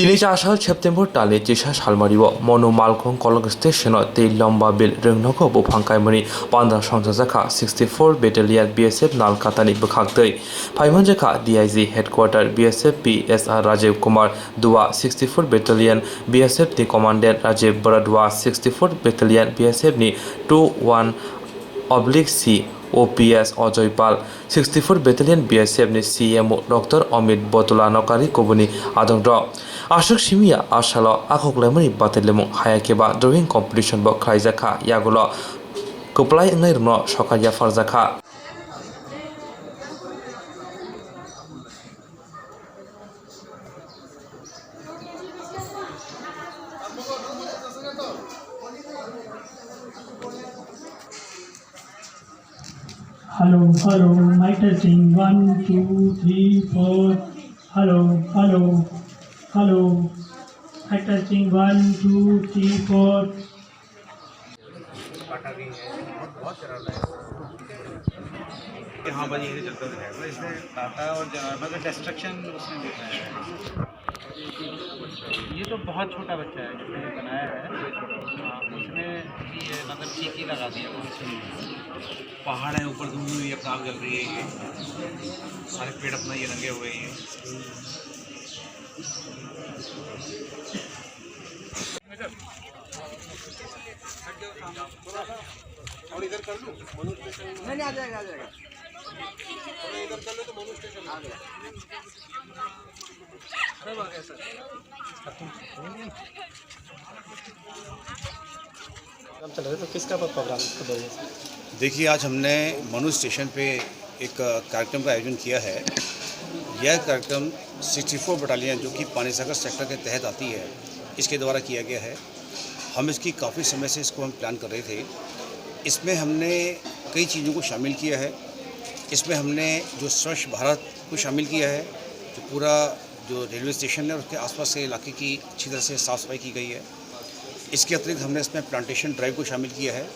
4 September ताले जिसा सालमारिव मनु मालखं कलग station ते लम्बा बिल रोंनोखौ बुफांखायमनि पान्दा संजाखा 64 बेटालियन BSF नालकातानि बखागदै फाइमनजेखा DIG headquarter BSF PSR Rajiv Kumar Dua 64 battalion BSF नि कमांडेंट राजीव बरादवा 64 बेटालियन BSF नि 21/C OPS Ajay Pal 64 battalion BSF नि CMO डॉक्टर अमित बतुला नकारी कुबुनी आदंग आशक सिमिया आशालो आखोक्लायमनि बातेलेमु हायाकेबा ड्रइंग कम्पिटिशन बो खायजाखा यागुलो कुप्लाय इंगै रुनो सकाया फरजाखा Hello, hello, mic testing 1, 2, 3, 4. Hello, hello, hello. Mic testing 1, 2, 3, 4. हाँ भाई ये चलता रहेगा इसमें टाटा और मतलब डिस्ट्रक्शन उसने दिखाया है। ये तो बहुत छोटा बच्चा है जिसने बनाया है। उसने ये मतलब चीकी लगा दिया। पहाड़ है ऊपर धूम हुई अब आग जल रही है। ये सारे पेड़ अपना ये रंगे हुए हैं। और इधर कर लूँ मनु स्टेशन नहीं आ जाएगा इधर कर लो तो मनु स्टेशन आ गया सब आ गया सर। चल रहे तो किसका प्रोग्राम देखिए, आज हमने मनु स्टेशन पे एक कार्यक्रम का आयोजन किया है। यह कार्यक्रम 64 बटालियन जो कि पानीसागर सेक्टर के तहत आती है, इसके द्वारा किया गया है। हम इसकी काफ़ी समय से इसको हम प्लान कर रहे थे। इसमें हमने कई चीज़ों को शामिल किया है। इसमें हमने जो स्वच्छ भारत को शामिल किया है, जो पूरा जो रेलवे स्टेशन है उसके आसपास के इलाके की अच्छी तरह से साफ़ सफाई की गई है। इसके अतिरिक्त हमने इसमें प्लांटेशन ड्राइव को शामिल किया है,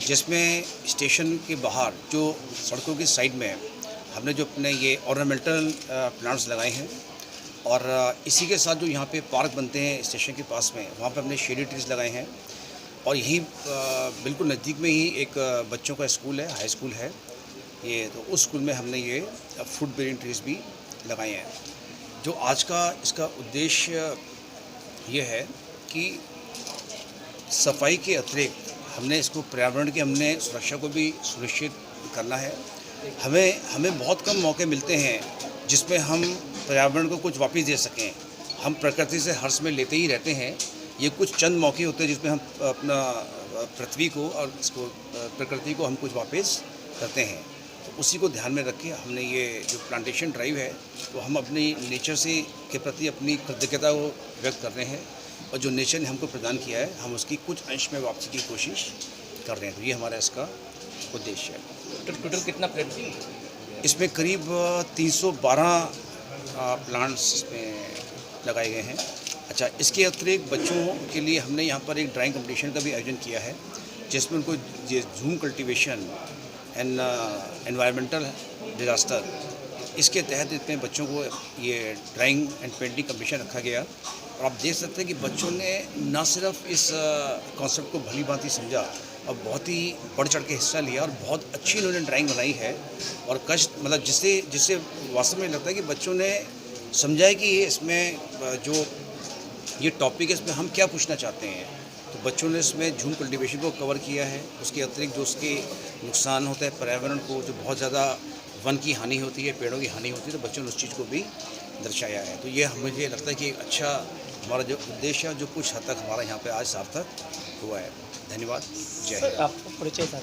जिसमें स्टेशन के बाहर जो सड़कों की साइड में हमने जो अपने ये ऑर्नामेंटल प्लांट्स लगाए हैं और इसी के साथ जो यहाँ पे पार्क बनते हैं स्टेशन के पास में, वहाँ पे हमने शेडी ट्रीज लगाए हैं। और यही बिल्कुल नज़दीक में ही एक बच्चों का स्कूल है, हाई स्कूल है ये, तो उस स्कूल में हमने ये फूड बेरिंग ट्रीज भी लगाए हैं। जो आज का इसका उद्देश्य ये है कि सफाई के अतिरिक्त हमने इसको पर्यावरण की हमने सुरक्षा को भी सुनिश्चित करना है। हमें बहुत कम मौके मिलते हैं जिसमें हम पर्यावरण को कुछ वापस दे सकें। हम प्रकृति से हर्ष में लेते ही रहते हैं। ये कुछ चंद मौके होते हैं जिसमें हम अपना पृथ्वी को और इसको प्रकृति को हम कुछ वापस करते हैं। तो उसी को ध्यान में रख के हमने ये जो प्लांटेशन ड्राइव है, तो हम अपनी नेचर से के प्रति अपनी कृतज्ञता को व्यक्त कर रहे हैं और जो नेचर ने हमको प्रदान किया है, हम उसकी कुछ अंश में वापसी की कोशिश कर रहे हैं। तो ये हमारा इसका उद्देश्य है। टोटल कितना प्लेट? इसमें करीब 312 प्लांट्स इसमें लगाए गए हैं। अच्छा, इसके अतिरिक्त बच्चों के लिए हमने यहाँ पर एक ड्राइंग कंपटीशन का भी आयोजन किया है, जिसमें उनको ये झूम कल्टीवेशन एंड एनवायरमेंटल डिज़ास्टर, इसके तहत इतने बच्चों को ये ड्राइंग एंड पेंटिंग कंपटीशन रखा गया। और आप देख सकते हैं कि बच्चों ने न सिर्फ इस कॉन्सेप्ट को भली भांति समझा और बहुत ही बढ़ चढ़ के हिस्सा लिया और बहुत अच्छी उन्होंने ड्राइंग बनाई है। और कष्ट मतलब जिससे वास्तव में लगता है कि बच्चों ने समझा है कि इसमें जो ये टॉपिक है इसमें हम क्या पूछना चाहते हैं। तो बच्चों ने इसमें झूम कल्टीवेशन को कवर किया है। उसके अतिरिक्त जो उसके नुकसान होता है पर्यावरण को, जो बहुत ज़्यादा वन की हानि होती है, पेड़ों की हानि होती है, तो बच्चों ने उस चीज़ को भी दर्शाया है। तो ये मुझे लगता है कि एक अच्छा हमारा जो उद्देश्य है, जो कुछ हद तक हमारा यहाँ पे आज सार्थक हुआ है। धन्यवाद। जय हिंद। आपको परिचय था?